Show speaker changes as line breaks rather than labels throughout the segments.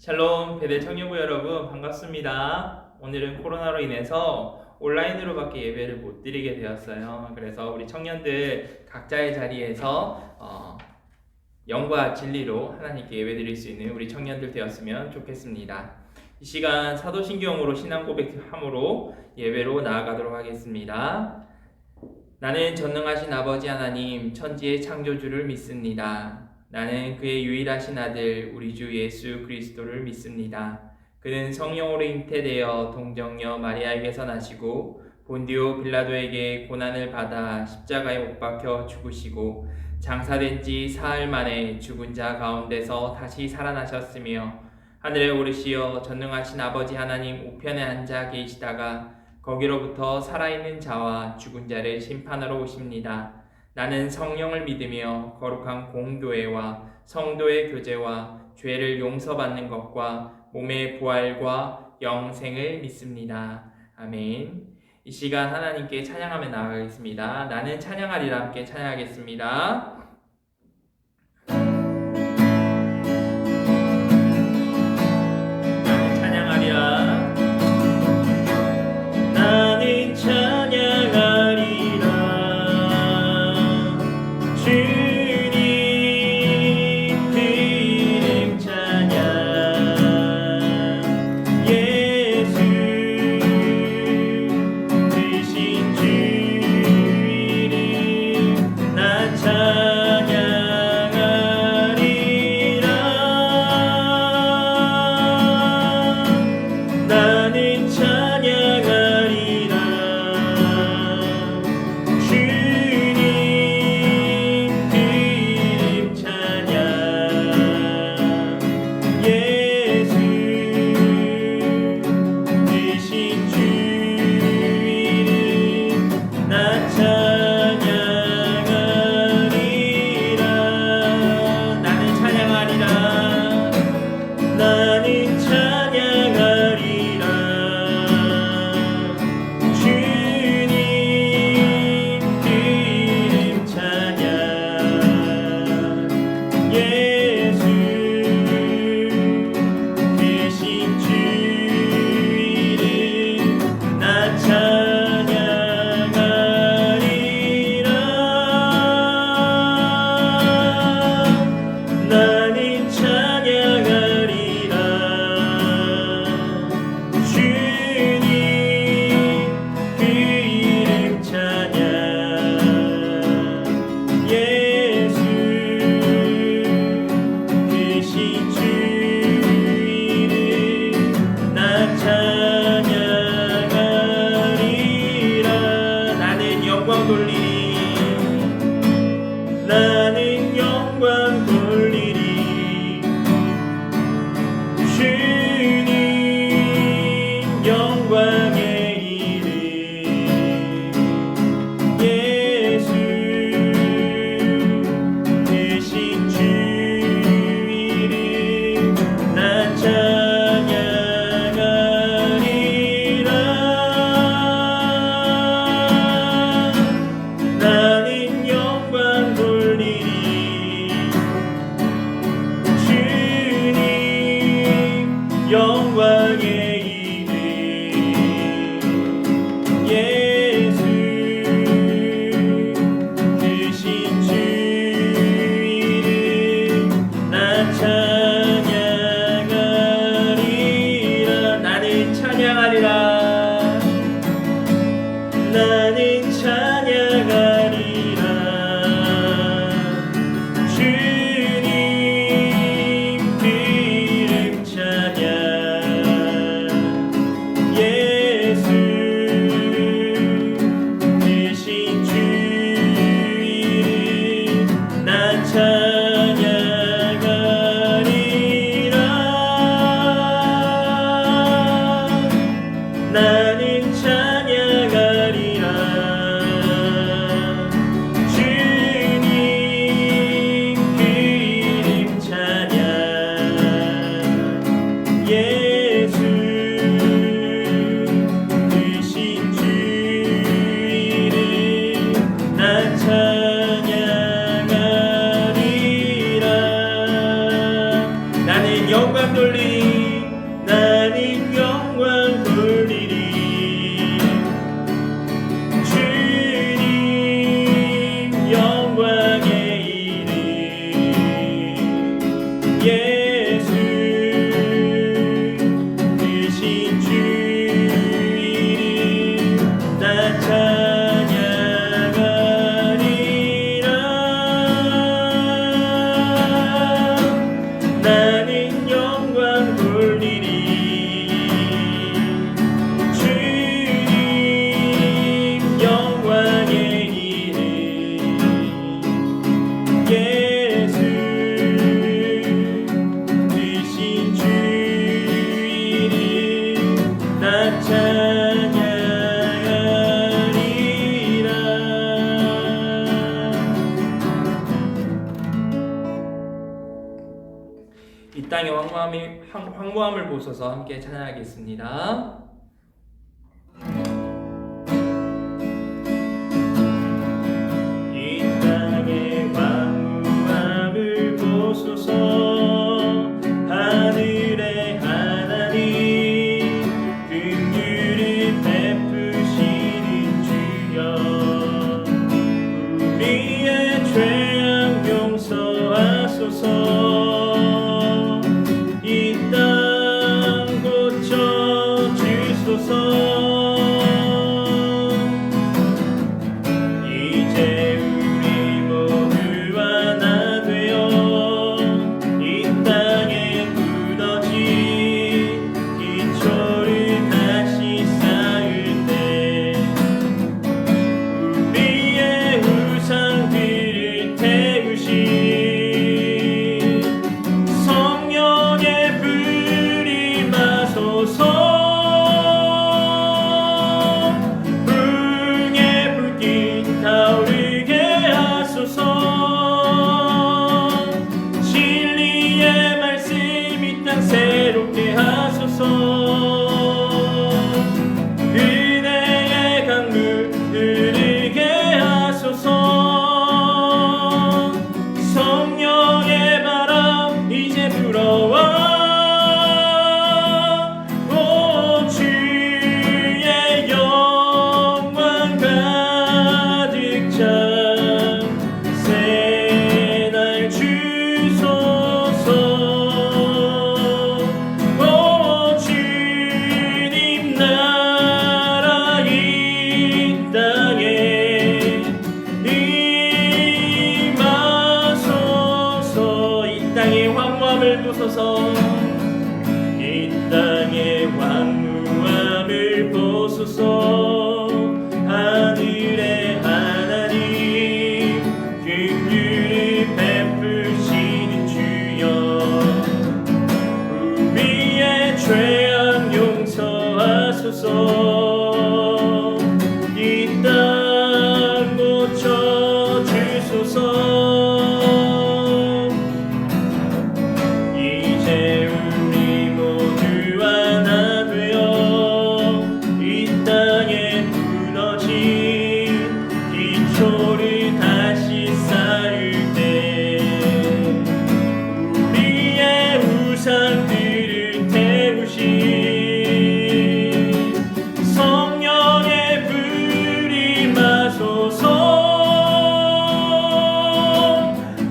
샬롬 베델 청년부 여러분 반갑습니다. 오늘은 코로나로 인해서 온라인으로밖에 예배를 못 드리게 되었어요. 그래서 우리 청년들 각자의 자리에서 영과 진리로 하나님께 예배 드릴 수 있는 우리 청년들 되었으면 좋겠습니다. 이 시간 사도신경으로 신앙 고백함으로 예배로 나아가도록 하겠습니다. 나는 전능하신 아버지 하나님 천지의 창조주를 믿습니다. 나는 그의 유일하신 아들 우리 주 예수 그리스도를 믿습니다. 그는 성령으로 잉태되어 동정녀 마리아에게서 나시고 본디오 빌라도에게 고난을 받아 십자가에 못 박혀 죽으시고 장사된 지 사흘 만에 죽은 자 가운데서 다시 살아나셨으며 하늘에 오르시어 전능하신 아버지 하나님 우편에 앉아 계시다가 거기로부터 살아있는 자와 죽은 자를 심판하러 오십니다. 나는 성령을 믿으며 거룩한 공교회와 성도의 교제와 죄를 용서받는 것과 몸의 부활과 영생을 믿습니다. 아멘. 이 시간 하나님께 찬양하며 나아가겠습니다. 나는 찬양하리라 함께 찬양하겠습니다.
나는 찬양하리라.
황무함을 보소서. 함께 찬양하겠습니다. 이 땅의 황무함을 보소서. 하늘의 하나님 긍휼을 베푸시는 주여, 우리의 죄악 용서하소서. 이 땅 고쳐주소서. 이제 우리 모두 하나 되어 이 땅에 무너진 기초를 다시 쌓을 때 우리의 우상들을 태우신 성령의 불이 마소서. 불의 불길 타오르게 하소서. 진리의 말씀 이 땅 새롭게 하소서. 은혜의 강물 흐르게 하소서. 성령의 바람 이제 불어와. 오 주의 영광 가득 찬 새날 주소서. 오 주님 나라 이 땅에 임하소서. 이 땅의 황무함을 보소서. 이 땅의 황무함을 보소서. 하늘의 하나님 긍휼을 베푸시는 주여, 우리의 죄악 용서하소서. 이 땅 고쳐주소서. 이제 우리 모두 하나 되어 이 땅에 무너진 기초를 다시 쌓을 때 우리의 우상들을 태우신 성령의 불이 마소서.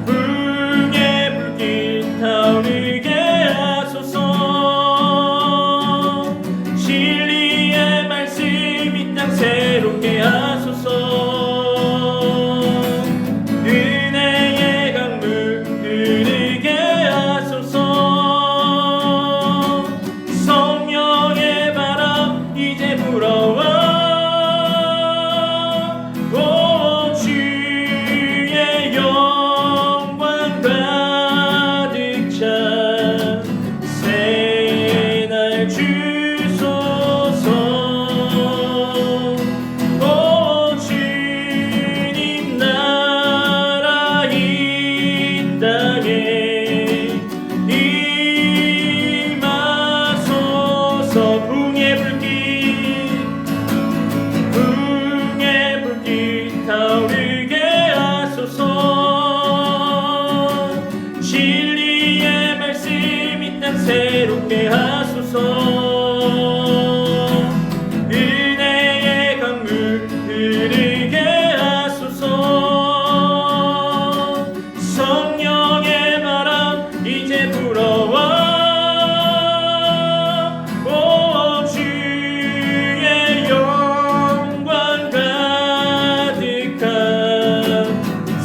불의 불길 타오르게 하소서. 진리의 말씀 이 땅 새롭게 하소서. 은혜의 강물 흐르게 하소서. 성령의 바람 이제 불어와. 오 주의 영광 가득 찬 새날 주소서. 오 주님 나라 이 땅에 임하소서. 붕의 불길 타오르게 하소서. 진리의 말씀 이 땅 새롭게 하소서. 은혜의 강물 흐르게 하소서. 성령의 바람 이제 불어와. 오 주의 영광 가득한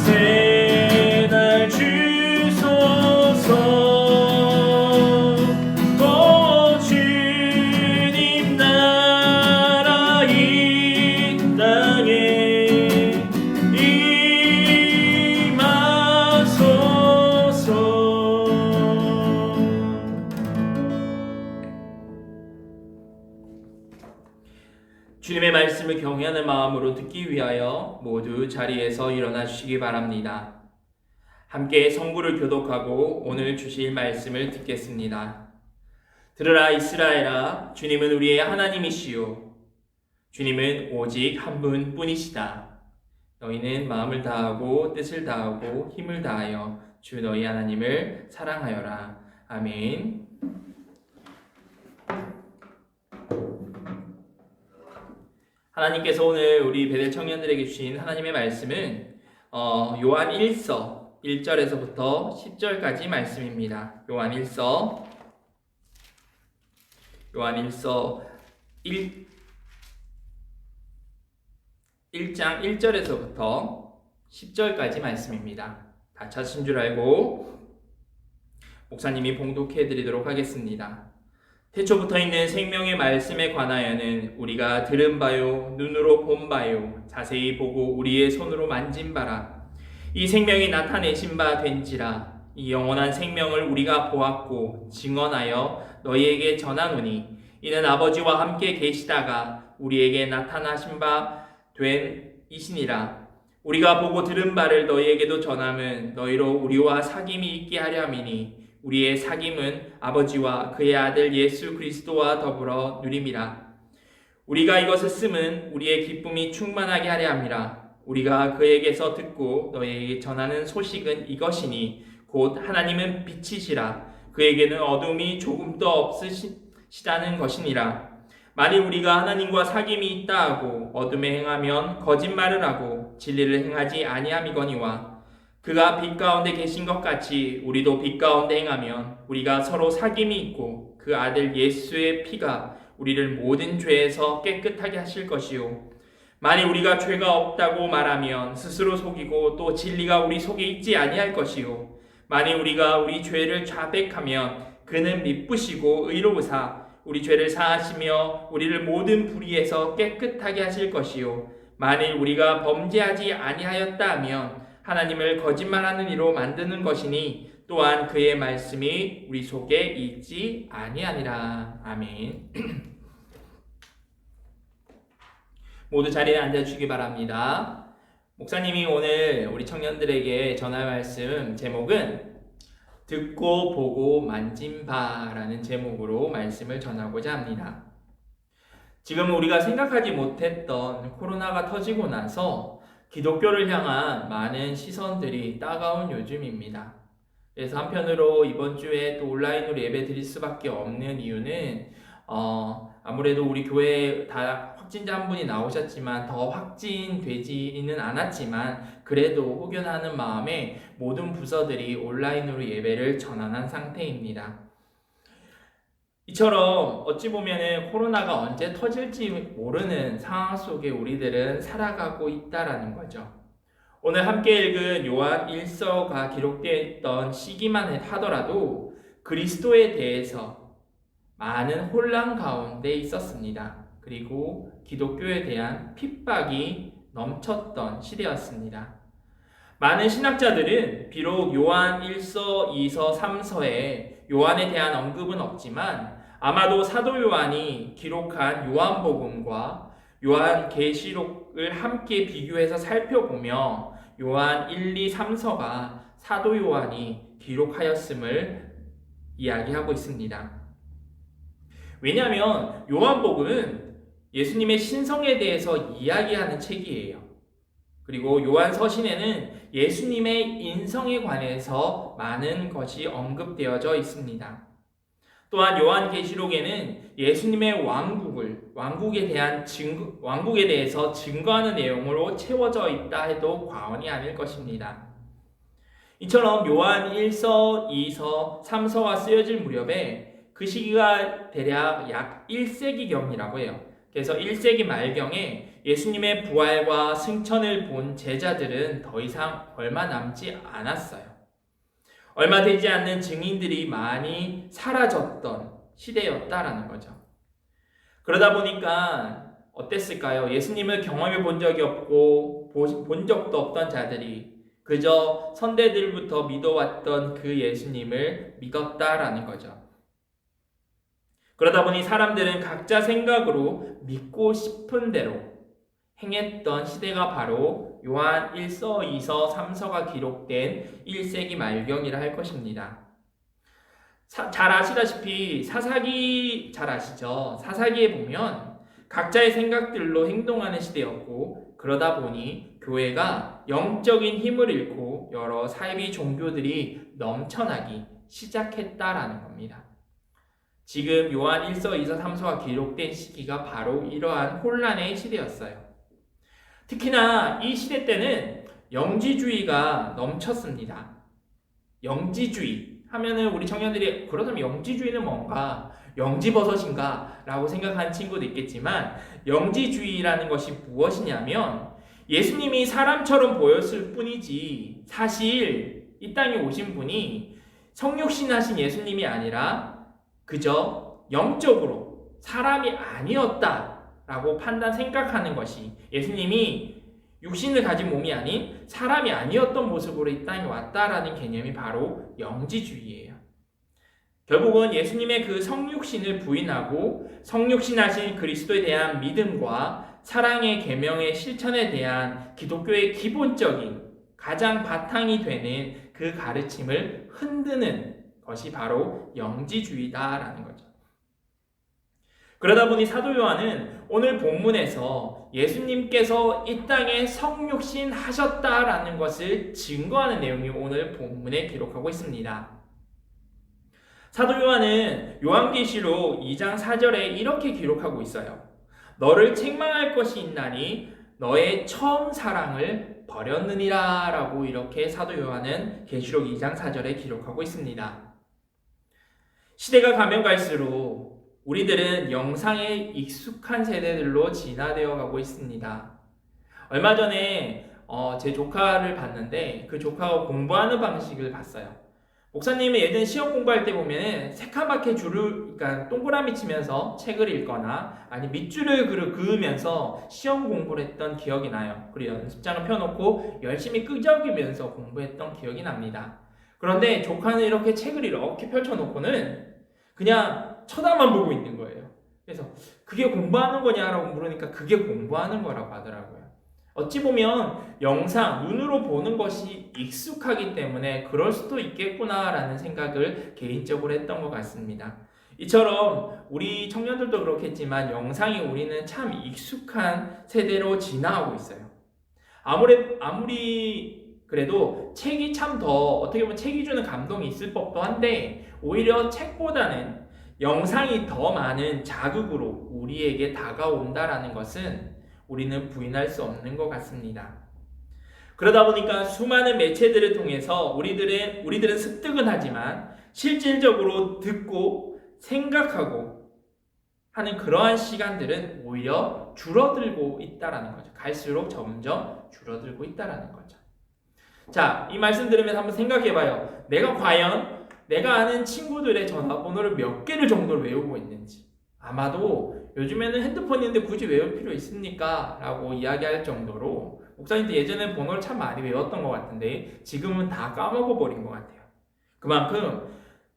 새날 주소서. 오 주님 나라 이 땅에 임하소서. 주님의 말씀을 경외하는 마음으로 듣기 위하여 모두 자리에서 일어나 주시기 바랍니다. 함께 성구를 교독하고 오늘 주실 말씀을 듣겠습니다. 들으라 이스라엘아, 주님은 우리의 하나님이시요 주님은 오직 한 분뿐이시다. 너희는 마음을 다하고 뜻을 다하고 힘을 다하여 주 너희 하나님을 사랑하여라. 아멘. 하나님께서 오늘 우리 베델 청년들에게 주신 하나님의 말씀은 요한 1서 1절에서부터 10절까지 말씀입니다. 요한 1서 1장 1절에서부터 10절까지 말씀입니다. 다 찾으신 줄 알고 목사님이 봉독해 드리도록 하겠습니다. 태초부터 있는 생명의 말씀에 관하여는 우리가 들은 바요 눈으로 본 바요 자세히 보고 우리의 손으로 만진 바라. 이 생명이 나타내신 바 된지라. 이 영원한 생명을 우리가 보았고 증언하여 너희에게 전하노니 이는 아버지와 함께 계시다가 우리에게 나타나신 바 된 이시니라. 우리가 보고 들은 바를 너희에게도 전함은 너희로 우리와 사귐이 있게 하려 함이니 우리의 사귐은 아버지와 그의 아들 예수 그리스도와 더불어 누림이라. 우리가 이것을 쓰면 우리의 기쁨이 충만하게 하려 함이라. 우리가 그에게서 듣고 너희에게 전하는 소식은 이것이니 곧 하나님은 빛이시라. 그에게는 어둠이 조금도 없으시다는 것이니라. 만일 우리가 하나님과 사귐이 있다 하고 어둠에 행하면 거짓말을 하고 진리를 행하지 아니함이거니와 그가 빛 가운데 계신 것 같이 우리도 빛 가운데 행하면 우리가 서로 사귐이 있고 그 아들 예수의 피가 우리를 모든 죄에서 깨끗하게 하실 것이요 만일 우리가 죄가 없다고 말하면 스스로 속이고 또 진리가 우리 속에 있지 아니할 것이요 만일 우리가 우리 죄를 자백하면 그는 미쁘시고 의로우사 우리 죄를 사하시며 우리를 모든 불의에서 깨끗하게 하실 것이요 만일 우리가 범죄하지 아니하였다 하면 하나님을 거짓말하는 이로 만드는 것이니 또한 그의 말씀이 우리 속에 있지 아니하니라. 아멘. 모두 자리에 앉아주시기 바랍니다. 목사님이 오늘 우리 청년들에게 전할 말씀 제목은 듣고 보고 만진 바라는 제목으로 말씀을 전하고자 합니다. 지금 우리가 생각하지 못했던 코로나가 터지고 나서 기독교를 향한 많은 시선들이 따가운 요즘입니다. 그래서 한편으로 이번 주에 또 온라인으로 예배 드릴 수밖에 없는 이유는 아무래도 우리 교회에 다 확진자 한 분이 나오셨지만 더 확진되지는 않았지만 그래도 혹여나는 마음에 모든 부서들이 온라인으로 예배를 전환한 상태입니다. 이처럼 어찌 보면 코로나가 언제 터질지 모르는 상황 속에 우리들은 살아가고 있다라는 거죠. 오늘 함께 읽은 요한 1서가 기록되어 있던 시기만 하더라도 그리스도에 대해서 많은 혼란 가운데 있었습니다. 그리고 기독교에 대한 핍박이 넘쳤던 시대였습니다. 많은 신학자들은 비록 요한 1서, 2서, 3서에 요한에 대한 언급은 없지만 아마도 사도 요한이 기록한 요한복음과 요한계시록을 함께 비교해서 살펴보며 요한 1, 2, 3서가 사도 요한이 기록하였음을 이야기하고 있습니다. 왜냐하면 요한복음은 예수님의 신성에 대해서 이야기하는 책이에요. 그리고 요한 서신에는 예수님의 인성에 관해서 많은 것이 언급되어져 있습니다. 또한 요한계시록에는 예수님의 왕국에 대해서 증거하는 내용으로 채워져 있다 해도 과언이 아닐 것입니다. 이처럼 요한 1서, 2서, 3서가 쓰여질 무렵에 그 시기가 대략 약 1세기경이라고 해요. 그래서 1세기 말경에 예수님의 부활과 승천을 본 제자들은 더 이상 얼마 남지 않았어요. 얼마 되지 않는 증인들이 많이 사라졌던 시대였다라는 거죠. 그러다 보니까 어땠을까요? 예수님을 경험해 본 적이 없고 본 적도 없던 자들이 그저 선대들부터 믿어왔던 그 예수님을 믿었다라는 거죠. 그러다 보니 사람들은 각자 생각으로 믿고 싶은 대로 행했던 시대가 바로 요한 1서, 2서, 3서가 기록된 1세기 말경이라 할 것입니다. 잘 아시다시피 사사기 잘 아시죠? 사사기에 보면 각자의 생각들로 행동하는 시대였고, 그러다 보니 교회가 영적인 힘을 잃고 여러 사이비 종교들이 넘쳐나기 시작했다라는 겁니다. 지금 요한 1서, 2서, 3서가 기록된 시기가 바로 이러한 혼란의 시대였어요. 특히나 이 시대 때는 영지주의가 넘쳤습니다. 영지주의 하면은 우리 청년들이 그렇다면 영지주의는 뭔가? 영지버섯인가? 라고 생각하는 친구도 있겠지만, 영지주의라는 것이 무엇이냐면 예수님이 사람처럼 보였을 뿐이지 사실 이 땅에 오신 분이 성육신하신 예수님이 아니라 그저 영적으로 사람이 아니었다라고 생각하는 것이, 예수님이 육신을 가진 몸이 아닌 사람이 아니었던 모습으로 이 땅에 왔다라는 개념이 바로 영지주의예요. 결국은 예수님의 그 성육신을 부인하고 성육신하신 그리스도에 대한 믿음과 사랑의 계명의 실천에 대한 기독교의 기본적인 가장 바탕이 되는 그 가르침을 흔드는 것이 바로 영지주의다라는 거죠. 그러다 보니 사도 요한은 오늘 본문에서 예수님께서 이 땅에 성육신 하셨다라는 것을 증거하는 내용이 오늘 본문에 기록하고 있습니다. 사도 요한은 요한계시록 2장 4절에 이렇게 기록하고 있어요. 너를 책망할 것이 있나니 너의 처음 사랑을 버렸느니라 라고 이렇게 사도 요한은 계시록 2장 4절에 기록하고 있습니다. 시대가 가면 갈수록 우리들은 영상에 익숙한 세대들로 진화되어 가고 있습니다. 얼마 전에 제 조카를 봤는데 그 조카가 공부하는 방식을 봤어요. 목사님은 예전 시험 공부할 때 보면 새카맣게 그러니까 동그라미 치면서 책을 읽거나 아니 밑줄을 그으면서 시험 공부를 했던 기억이 나요. 그리고 연습장을 펴놓고 열심히 끄적이면서 공부했던 기억이 납니다. 그런데 조카는 이렇게 책을 이렇게 펼쳐놓고는 그냥 쳐다만 보고 있는 거예요. 그래서 그게 공부하는 거냐라고 물으니까 그게 공부하는 거라고 하더라고요. 어찌 보면 영상, 눈으로 보는 것이 익숙하기 때문에 그럴 수도 있겠구나라는 생각을 개인적으로 했던 것 같습니다. 이처럼 우리 청년들도 그렇겠지만 영상이 우리는 참 익숙한 세대로 진화하고 있어요. 아무리 그래도 책이 참 더 어떻게 보면 책이 주는 감동이 있을 법도 한데 오히려 책보다는 영상이 더 많은 자극으로 우리에게 다가온다라는 것은 우리는 부인할 수 없는 것 같습니다. 그러다 보니까 수많은 매체들을 통해서 우리들은 습득은 하지만 실질적으로 듣고 생각하고 하는 그러한 시간들은 오히려 줄어들고 있다라는 거죠. 갈수록 점점 줄어들고 있다라는 거죠. 자, 이 말씀 들으면서 한번 생각해봐요. 내가 아는 친구들의 전화번호를 몇 개를 정도를 외우고 있는지. 아마도 요즘에는 핸드폰이 있는데 굳이 외울 필요 있습니까? 라고 이야기할 정도로 목사님도 예전에 번호를 참 많이 외웠던 것 같은데 지금은 다 까먹어버린 것 같아요. 그만큼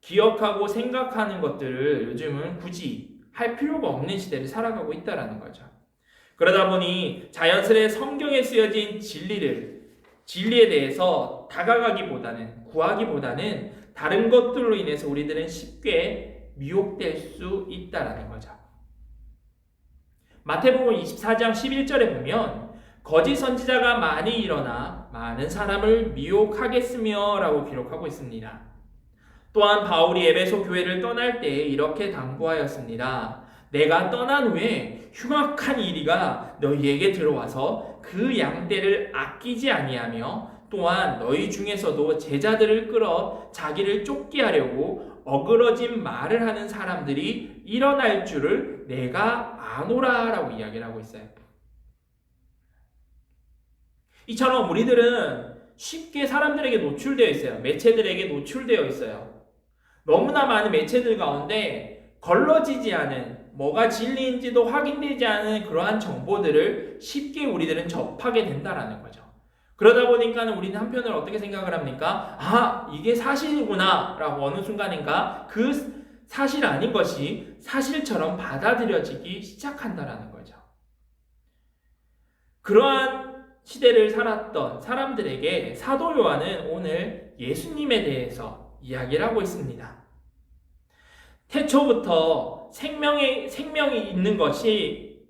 기억하고 생각하는 것들을 요즘은 굳이 할 필요가 없는 시대를 살아가고 있다는 거죠. 그러다 보니 자연스레 성경에 쓰여진 진리에 대해서 구하기보다는 다른 것들로 인해서 우리들은 쉽게 미혹될 수 있다는 거죠. 마태복음 24장 11절에 보면 거짓 선지자가 많이 일어나 많은 사람을 미혹하겠으며 라고 기록하고 있습니다. 또한 바울이 에베소 교회를 떠날 때 이렇게 당부하였습니다. 내가 떠난 후에 흉악한 이리가 너희에게 들어와서 그 양떼를 아끼지 아니하며 또한 너희 중에서도 제자들을 끌어 자기를 쫓게 하려고 어그러진 말을 하는 사람들이 일어날 줄을 내가 아노라 라고 이야기를 하고 있어요. 이처럼 우리들은 쉽게 사람들에게 노출되어 있어요. 매체들에게 노출되어 있어요. 너무나 많은 매체들 가운데 걸러지지 않은, 뭐가 진리인지도 확인되지 않은 그러한 정보들을 쉽게 우리들은 접하게 된다라는 거죠. 그러다 보니까 우리는 한편으로 어떻게 생각을 합니까? 아, 이게 사실이구나 라고 어느 순간인가 그 사실 아닌 것이 사실처럼 받아들여지기 시작한다라는 거죠. 그러한 시대를 살았던 사람들에게 사도 요한은 오늘 예수님에 대해서 이야기를 하고 있습니다. 태초부터 생명이 있는 것이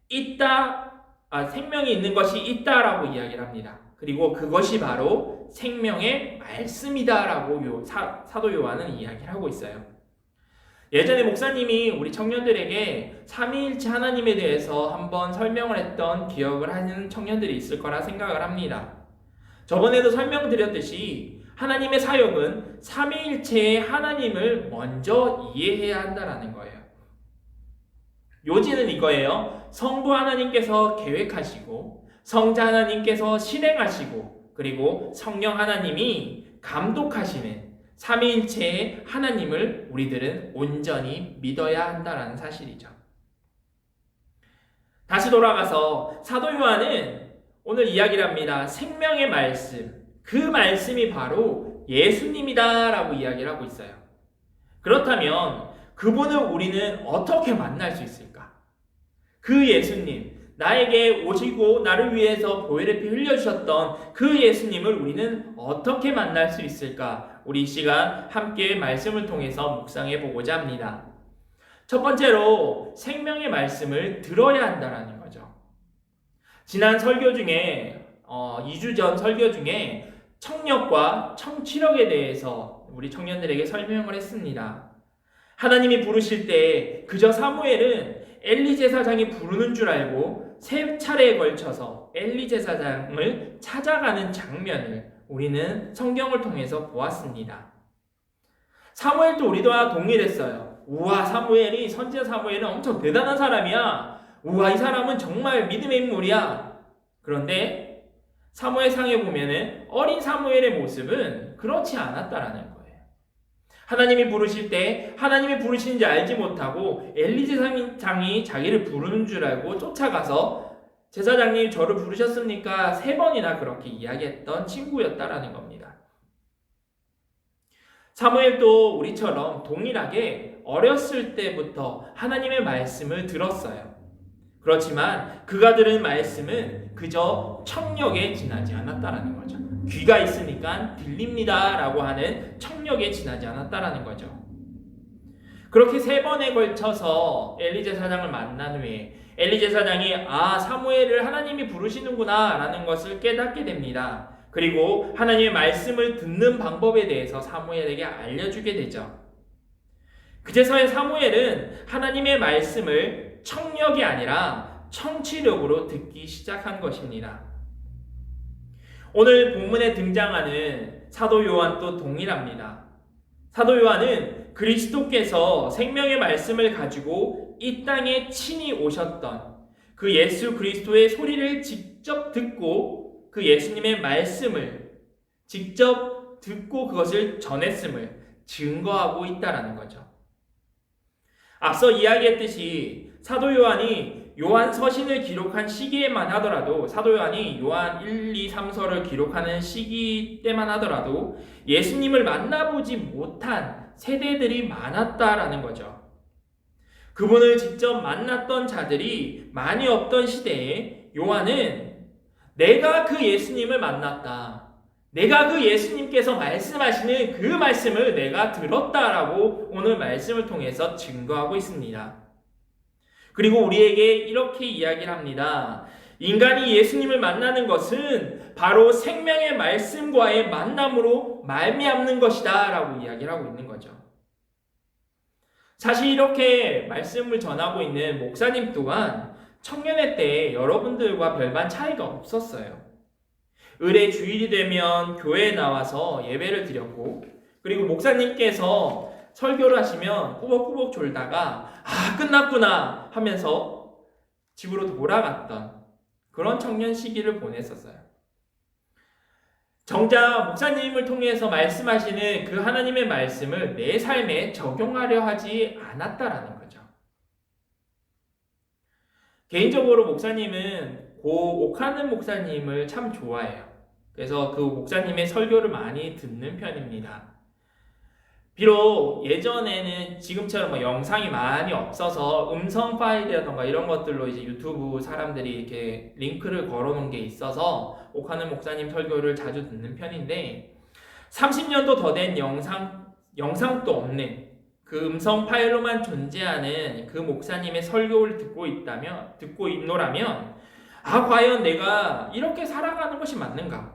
있다라고 이야기를 합니다. 그리고 그것이 바로 생명의 말씀이다라고 사도 요한은 이야기를 하고 있어요. 예전에 목사님이 우리 청년들에게 삼위일체 하나님에 대해서 한번 설명을 했던 기억을 하는 청년들이 있을 거라 생각을 합니다. 저번에도 설명드렸듯이 하나님의 사역은 삼위일체의 하나님을 먼저 이해해야 한다는 거예요. 요지는 이거예요. 성부 하나님께서 계획하시고 성자 하나님께서 실행하시고 그리고 성령 하나님이 감독하시는 삼위일체의 하나님을 우리들은 온전히 믿어야 한다는 사실이죠. 다시 돌아가서 사도 요한은 오늘 이야기를 합니다. 생명의 말씀, 그 말씀이 바로 예수님이다라고 이야기를 하고 있어요. 그렇다면 그분을 우리는 어떻게 만날 수 있을까? 그 예수님, 나에게 오시고 나를 위해서 보혈의 피 흘려주셨던 그 예수님을 우리는 어떻게 만날 수 있을까? 우리 이 시간 함께 말씀을 통해서 묵상해 보고자 합니다. 첫 번째로 생명의 말씀을 들어야 한다는 거죠. 지난 설교 중에 2주 전 설교 중에 청력과 청취력에 대해서 우리 청년들에게 설명을 했습니다. 하나님이 부르실 때 그저 사무엘은 엘리 제사장이 부르는 줄 알고 3차례에 걸쳐서 엘리 제사장을 찾아가는 장면을 우리는 성경을 통해서 보았습니다. 사무엘도 우리와 동일했어요. 우와, 선지자 사무엘은 엄청 대단한 사람이야. 우와, 이 사람은 정말 믿음의 인물이야. 그런데 사무엘상에 보면은 어린 사무엘의 모습은 그렇지 않았다라는 거예요. 하나님이 부르실 때 하나님이 부르시는지 알지 못하고 엘리 제사장이 자기를 부르는 줄 알고 쫓아가서 제사장님 저를 부르셨습니까? 3번이나 그렇게 이야기했던 친구였다라는 겁니다. 사무엘도 우리처럼 동일하게 어렸을 때부터 하나님의 말씀을 들었어요. 그렇지만 그가 들은 말씀은 그저 청력에 지나지 않았다라는 거죠. 귀가 있으니까 들립니다 라고 하는 청력에 지나지 않았다라는 거죠. 그렇게 3번에 걸쳐서 엘리 제사장을 만난 후에 엘리 제사장이 사무엘을 하나님이 부르시는구나 라는 것을 깨닫게 됩니다. 그리고 하나님의 말씀을 듣는 방법에 대해서 사무엘에게 알려주게 되죠. 그제서야 사무엘은 하나님의 말씀을 청력이 아니라 청취력으로 듣기 시작한 것입니다. 오늘 본문에 등장하는 사도 요한도 동일합니다. 사도 요한은 그리스도께서 생명의 말씀을 가지고 이 땅에 친히 오셨던 그 예수 그리스도의 소리를 직접 듣고 그 예수님의 말씀을 직접 듣고 그것을 전했음을 증거하고 있다라는 거죠. 앞서 이야기했듯이 사도 요한이 요한 서신을 기록한 시기에만 하더라도 사도 요한이 요한 1, 2, 3서를 기록하는 시기 때만 하더라도 예수님을 만나보지 못한 세대들이 많았다라는 거죠. 그분을 직접 만났던 자들이 많이 없던 시대에 요한은 내가 그 예수님을 만났다. 내가 그 예수님께서 말씀하시는 그 말씀을 내가 들었다라고 오늘 말씀을 통해서 증거하고 있습니다. 그리고 우리에게 이렇게 이야기를 합니다. 인간이 예수님을 만나는 것은 바로 생명의 말씀과의 만남으로 말미암는 것이다 라고 이야기를 하고 있는 거죠. 사실 이렇게 말씀을 전하고 있는 목사님 또한 청년회 때 여러분들과 별반 차이가 없었어요. 을의 주일이 되면 교회에 나와서 예배를 드렸고 그리고 목사님께서 설교를 하시면 꾸벅꾸벅 졸다가 끝났구나 하면서 집으로 돌아갔던 그런 청년 시기를 보냈었어요. 정작 목사님을 통해서 말씀하시는 그 하나님의 말씀을 내 삶에 적용하려 하지 않았다라는 거죠. 개인적으로 목사님은 고 옥하는 목사님을 참 좋아해요. 그래서 그 목사님의 설교를 많이 듣는 편입니다. 비록 예전에는 지금처럼 뭐 영상이 많이 없어서 음성 파일이라던가 이런 것들로 이제 유튜브 사람들이 이렇게 링크를 걸어놓은 게 있어서 옥하는 목사님 설교를 자주 듣는 편인데 30년도 더 된 영상도 없는 그 음성 파일로만 존재하는 그 목사님의 설교를 듣고 있노라면 과연 내가 이렇게 살아가는 것이 맞는가?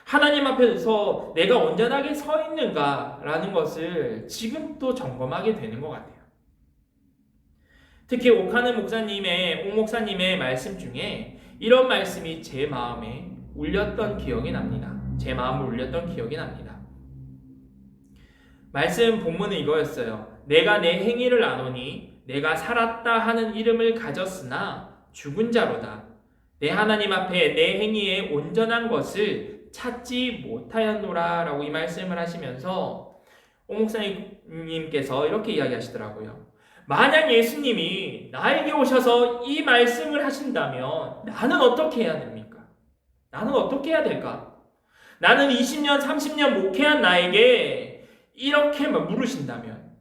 하나님 앞에서 내가 온전하게 서 있는가라는 것을 지금 또 점검하게 되는 것 같아요. 특히 옥하는 목사님의 말씀 중에 이런 말씀이 제 마음에 울렸던 기억이 납니다. 제 마음을 울렸던 기억이 납니다. 말씀 본문은 이거였어요. 내가 내 행위를 아노니 내가 살았다 하는 이름을 가졌으나 죽은 자로다. 내 하나님 앞에 내 행위에 온전한 것을 찾지 못하였노라 라고 이 말씀을 하시면서 오 목사님께서 이렇게 이야기하시더라고요. 만약 예수님이 나에게 오셔서 이 말씀을 하신다면 나는 어떻게 해야 됩니까? 나는 어떻게 해야 될까? 나는 20년, 30년 목회한 나에게 이렇게 물으신다면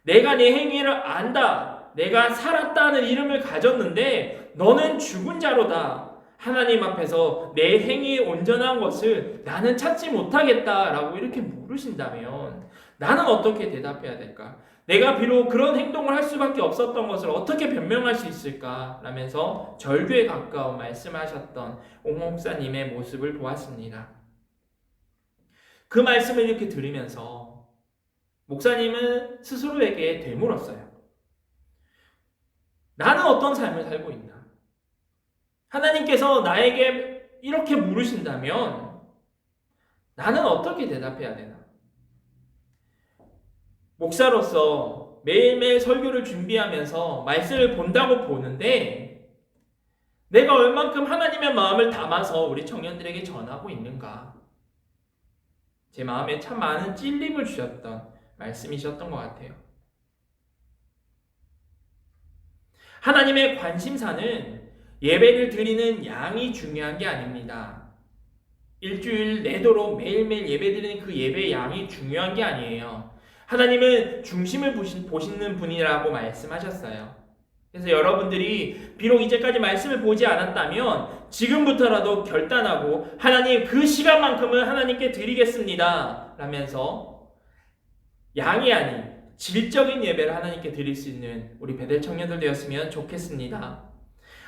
내가 내 행위를 안다. 내가 살았다는 이름을 가졌는데 너는 죽은 자로다. 하나님 앞에서 내 행위에 온전한 것을 나는 찾지 못하겠다라고 이렇게 물으신다면 나는 어떻게 대답해야 될까? 내가 비록 그런 행동을 할 수밖에 없었던 것을 어떻게 변명할 수 있을까? 라면서 절규에 가까운 말씀하셨던 오 목사님의 모습을 보았습니다. 그 말씀을 이렇게 들으면서 목사님은 스스로에게 되물었어요. 나는 어떤 삶을 살고 있나? 하나님께서 나에게 이렇게 물으신다면 나는 어떻게 대답해야 되나? 목사로서 매일매일 설교를 준비하면서 말씀을 본다고 보는데 내가 얼만큼 하나님의 마음을 담아서 우리 청년들에게 전하고 있는가? 제 마음에 참 많은 찔림을 주셨던 말씀이셨던 것 같아요. 하나님의 관심사는 예배를 드리는 양이 중요한 게 아닙니다. 일주일 내도록 매일매일 예배드리는 그 예배의 양이 중요한 게 아니에요. 하나님은 중심을 보시는 분이라고 말씀하셨어요. 그래서 여러분들이 비록 이제까지 말씀을 보지 않았다면 지금부터라도 결단하고 하나님 그 시간만큼은 하나님께 드리겠습니다 라면서 양이 아닌 질적인 예배를 하나님께 드릴 수 있는 우리 베델 청년들 되었으면 좋겠습니다.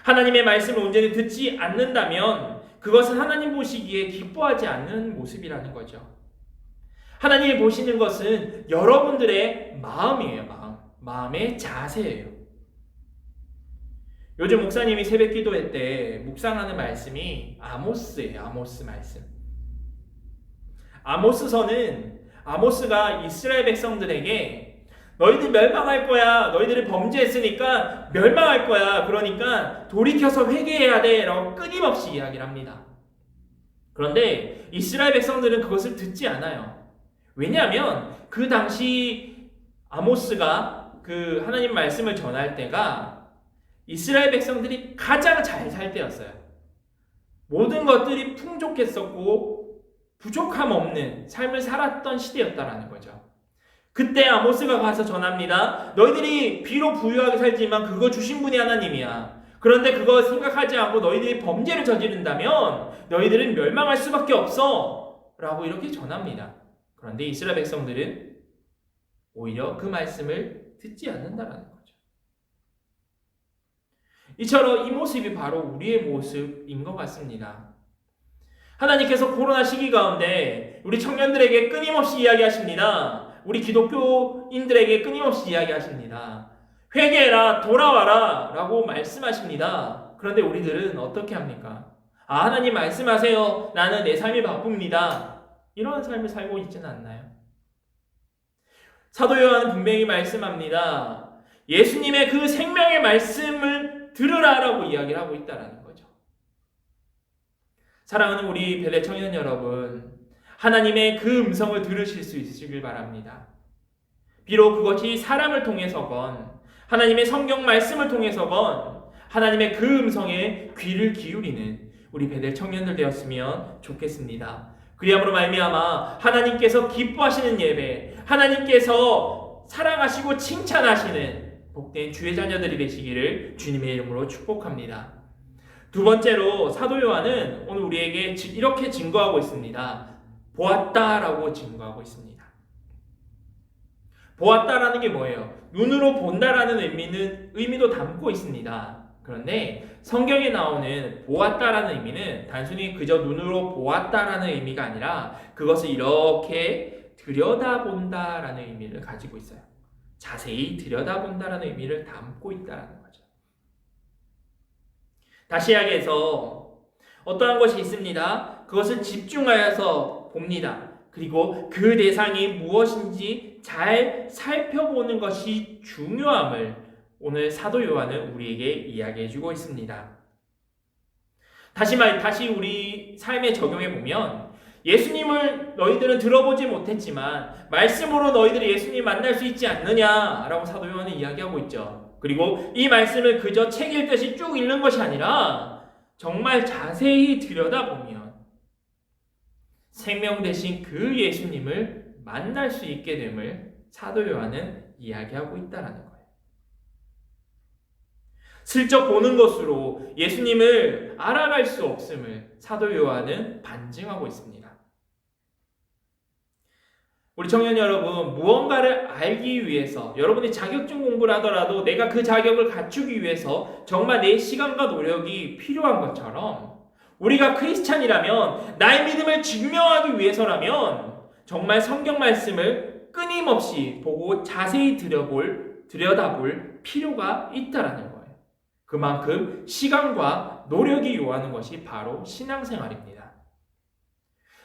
하나님의 말씀을 온전히 듣지 않는다면 그것은 하나님 보시기에 기뻐하지 않는 모습이라는 거죠. 하나님이 보시는 것은 여러분들의 마음이에요. 마음의 자세예요. 요즘 목사님이 새벽 기도회 때 묵상하는 말씀이 아모스예요. 아모스 말씀. 아모스가 이스라엘 백성들에게 너희들 멸망할 거야. 너희들이 범죄했으니까 멸망할 거야. 그러니까 돌이켜서 회개해야 돼. 라고 끊임없이 이야기를 합니다. 그런데 이스라엘 백성들은 그것을 듣지 않아요. 왜냐하면 그 당시 아모스가 그 하나님 말씀을 전할 때가 이스라엘 백성들이 가장 잘 살 때였어요. 모든 것들이 풍족했었고 부족함 없는 삶을 살았던 시대였다라는 거죠. 그때 아모스가 가서 전합니다. 너희들이 비록 부유하게 살지만 그거 주신 분이 하나님이야. 그런데 그거 생각하지 않고 너희들이 범죄를 저지른다면 너희들은 멸망할 수밖에 없어. 라고 이렇게 전합니다. 그런데 이스라엘 백성들은 오히려 그 말씀을 듣지 않는다라는 거죠. 이처럼 이 모습이 바로 우리의 모습인 것 같습니다. 하나님께서 코로나 시기 가운데 우리 청년들에게 끊임없이 이야기하십니다. 우리 기독교인들에게 끊임없이 이야기하십니다. 회개해라, 돌아와라 라고 말씀하십니다. 그런데 우리들은 어떻게 합니까? 하나님 말씀하세요. 나는 내 삶이 바쁩니다. 이런 삶을 살고 있지는 않나요? 사도 요한은 분명히 말씀합니다. 예수님의 그 생명의 말씀을 들으라라고 이야기를 하고 있다는 거죠. 사랑하는 우리 베델 청년 여러분, 하나님의 그 음성을 들으실 수 있으시길 바랍니다. 비록 그것이 사람을 통해서건 하나님의 성경 말씀을 통해서건 하나님의 그 음성에 귀를 기울이는 우리 베델 청년들 되었으면 좋겠습니다. 그리함으로 말미암아 하나님께서 기뻐하시는 예배, 하나님께서 사랑하시고 칭찬하시는 복된 주의 자녀들이 되시기를 주님의 이름으로 축복합니다. 두 번째로 사도 요한은 오늘 우리에게 이렇게 증거하고 있습니다. 보았다라고 증거하고 있습니다. 보았다라는 게 뭐예요? 눈으로 본다라는 의미도 담고 있습니다. 그런데 성경에 나오는 보았다라는 의미는 단순히 그저 눈으로 보았다라는 의미가 아니라 그것을 이렇게 들여다본다라는 의미를 가지고 있어요. 자세히 들여다본다라는 의미를 담고 있다라는 거죠. 다시 이야기해서 어떠한 것이 있습니다. 그것을 집중하여서 봅니다. 그리고 그 대상이 무엇인지 잘 살펴보는 것이 중요함을 오늘 사도 요한은 우리에게 이야기해주고 있습니다. 다시 우리 삶에 적용해 보면 예수님을 너희들은 들어보지 못했지만 말씀으로 너희들이 예수님 만날 수 있지 않느냐라고 사도 요한은 이야기하고 있죠. 그리고 이 말씀을 그저 책 읽듯이 쭉 읽는 것이 아니라 정말 자세히 들여다보면 생명 되신 그 예수님을 만날 수 있게 됨을 사도 요한은 이야기하고 있다는 거예요. 슬쩍 보는 것으로 예수님을 알아갈 수 없음을 사도 요한은 반증하고 있습니다. 우리 청년 여러분, 무언가를 알기 위해서 여러분이 자격증 공부를 하더라도 내가 그 자격을 갖추기 위해서 정말 내 시간과 노력이 필요한 것처럼 우리가 크리스찬이라면 나의 믿음을 증명하기 위해서라면 정말 성경 말씀을 끊임없이 보고 자세히 들여다볼 필요가 있다라는 거예요. 그만큼 시간과 노력이 요하는 것이 바로 신앙생활입니다.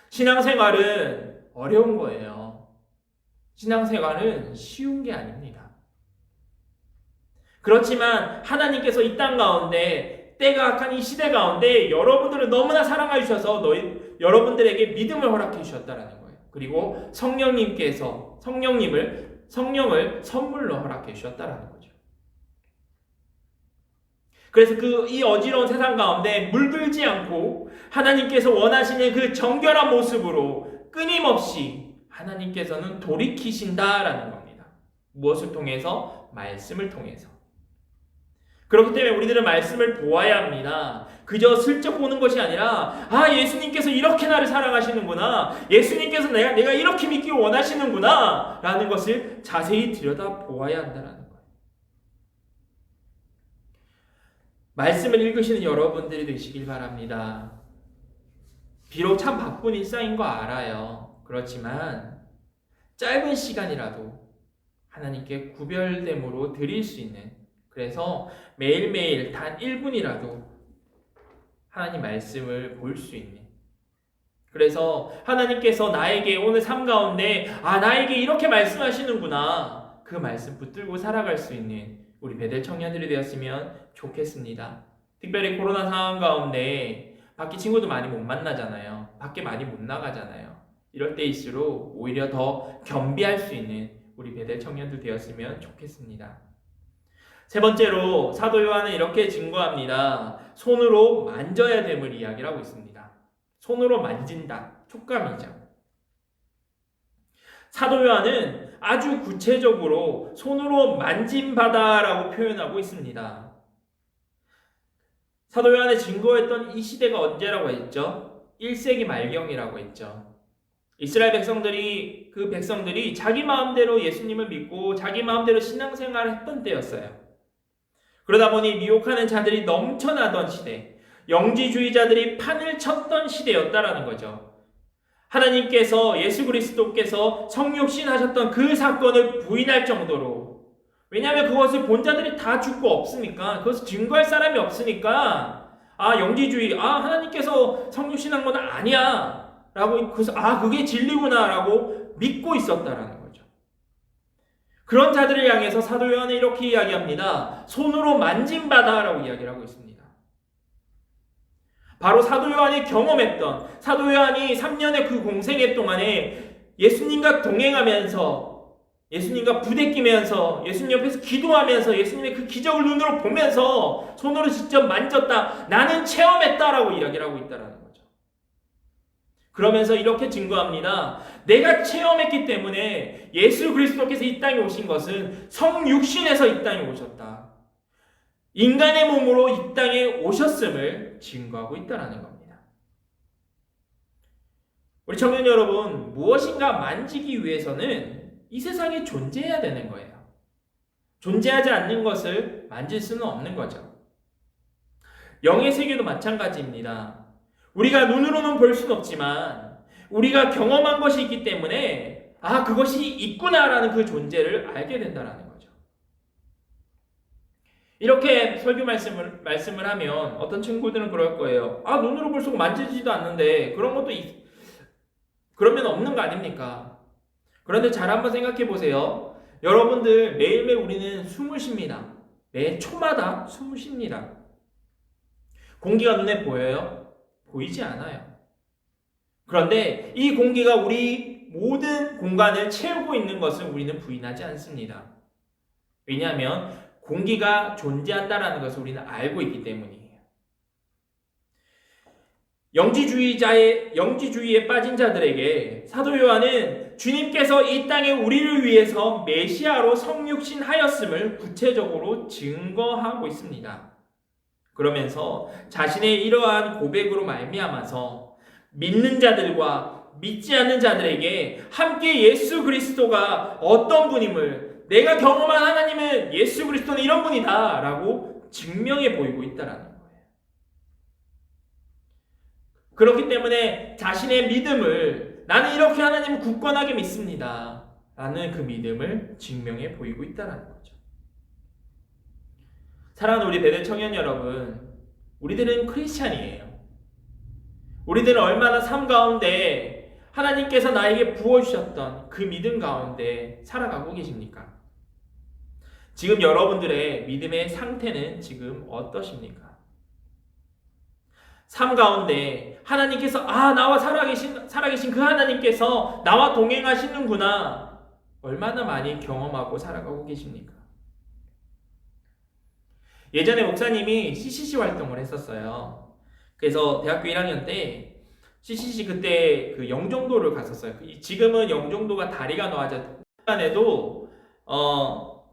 신앙생활은 어려운 거예요. 신앙생활은 쉬운 게 아닙니다. 그렇지만 하나님께서 이 땅 가운데 때가 악한 이 시대 가운데 여러분들을 너무나 사랑해 주셔서 여러분들에게 믿음을 허락해 주셨다라는 거예요. 그리고 성령을 선물로 허락해 주셨다라는 거죠. 그래서 이 어지러운 세상 가운데 물들지 않고 하나님께서 원하시는 그 정결한 모습으로 끊임없이 하나님께서는 돌이키신다라는 겁니다. 무엇을 통해서? 말씀을 통해서. 그렇기 때문에 우리들은 말씀을 보아야 합니다. 그저 슬쩍 보는 것이 아니라 예수님께서 이렇게 나를 사랑하시는구나. 예수님께서 내가 이렇게 믿기 원하시는구나 라는 것을 자세히 들여다보아야 한다는 거예요. 말씀을 읽으시는 여러분들이 되시길 바랍니다. 비록 참 바쁜 일상인 거 알아요. 그렇지만 짧은 시간이라도 하나님께 구별됨으로 드릴 수 있는, 그래서 매일매일 단 1분이라도 하나님 말씀을 볼 수 있는, 그래서 하나님께서 나에게 오늘 삶 가운데 나에게 이렇게 말씀하시는구나, 그 말씀 붙들고 살아갈 수 있는 우리 베델 청년들이 되었으면 좋겠습니다. 특별히 코로나 상황 가운데 밖에 친구도 많이 못 만나잖아요. 밖에 많이 못 나가잖아요. 이럴 때일수록 오히려 더 겸비할 수 있는 우리 베델 청년들 되었으면 좋겠습니다. 세 번째로 사도 요한은 이렇게 증거합니다. 손으로 만져야 됨을 이야기를 하고 있습니다. 손으로 만진다. 촉감이죠. 사도 요한은 아주 구체적으로 손으로 만짐받아라고 표현하고 있습니다. 사도 요한의 증거했던 이 시대가 언제라고 했죠? 1세기 말경이라고 했죠. 이스라엘 백성들이 자기 마음대로 예수님을 믿고 자기 마음대로 신앙생활을 했던 때였어요. 그러다 보니 미혹하는 자들이 넘쳐나던 시대, 영지주의자들이 판을 쳤던 시대였다라는 거죠. 하나님께서, 예수 그리스도께서 성육신하셨던 그 사건을 부인할 정도로, 왜냐하면 그것을 본 자들이 다 죽고 없으니까, 그것을 증거할 사람이 없으니까 영지주의, 하나님께서 성육신한 건 아니야 라고, 그래서 그게 진리구나 라고 믿고 있었다라는 거죠. 그런 자들을 향해서 사도 요한은 이렇게 이야기합니다. 손으로 만짐받아 라고 이야기를 하고 있습니다. 바로 사도 요한이 경험했던, 사도 요한이 3년의 그 공생애 동안에 예수님과 동행하면서, 예수님과 부대끼면서, 예수님 옆에서 기도하면서 예수님의 그 기적을 눈으로 보면서 손으로 직접 만졌다, 나는 체험했다라고 이야기를 하고 있다는 거죠. 그러면서 이렇게 증거합니다. 내가 체험했기 때문에 예수 그리스도께서 이 땅에 오신 것은 성육신에서 이 땅에 오셨다. 인간의 몸으로 이 땅에 오셨음을 증거하고 있다는 겁니다. 우리 청년 여러분, 무엇인가 만지기 위해서는 이 세상에 존재해야 되는 거예요. 존재하지 않는 것을 만질 수는 없는 거죠. 영의 세계도 마찬가지입니다. 우리가 눈으로는 볼 수는 없지만 우리가 경험한 것이 있기 때문에 그것이 있구나라는 그 존재를 알게 된다는 거죠. 이렇게 설교 말씀을 하면 어떤 친구들은 그럴 거예요. 눈으로 볼 수 없고 만지지도 않는데 그런 것도 그러면 없는 거 아닙니까? 그런데 잘 한번 생각해 보세요. 여러분들 매일매일 우리는 숨을 쉽니다. 매 초마다 숨을 쉽니다. 공기가 눈에 보여요? 보이지 않아요. 그런데 이 공기가 우리 모든 공간을 채우고 있는 것을 우리는 부인하지 않습니다. 왜냐하면 공기가 존재한다는 것을 우리는 알고 있기 때문이에요. 영지주의에 빠진 자들에게 사도 요한은 주님께서 이 땅에 우리를 위해서 메시아로 성육신하였음을 구체적으로 증거하고 있습니다. 그러면서 자신의 이러한 고백으로 말미암아서 믿는 자들과 믿지 않는 자들에게 함께 예수 그리스도가 어떤 분임을, 내가 경험한 하나님은 예수 그리스도는 이런 분이다 라고 증명해 보이고 있다는 거예요. 그렇기 때문에 자신의 믿음을, 나는 이렇게 하나님을 굳건하게 믿습니다 라는 그 믿음을 증명해 보이고 있다는 거죠. 사랑하는 우리 베델 청년 여러분, 우리들은 크리스찬이에요. 우리들은 얼마나 삶 가운데 하나님께서 나에게 부어주셨던 그 믿음 가운데 살아가고 계십니까? 지금 여러분들의 믿음의 상태는 지금 어떠십니까? 삶 가운데 하나님께서 나와 살아계신 그 하나님께서 나와 동행하시는구나, 얼마나 많이 경험하고 살아가고 계십니까? 예전에 목사님이 CCC 활동을 했었어요. 그래서 대학교 1학년 때 CCC 그때 그 영종도를 갔었어요. 지금은 영종도가 다리가 놓아져 안에도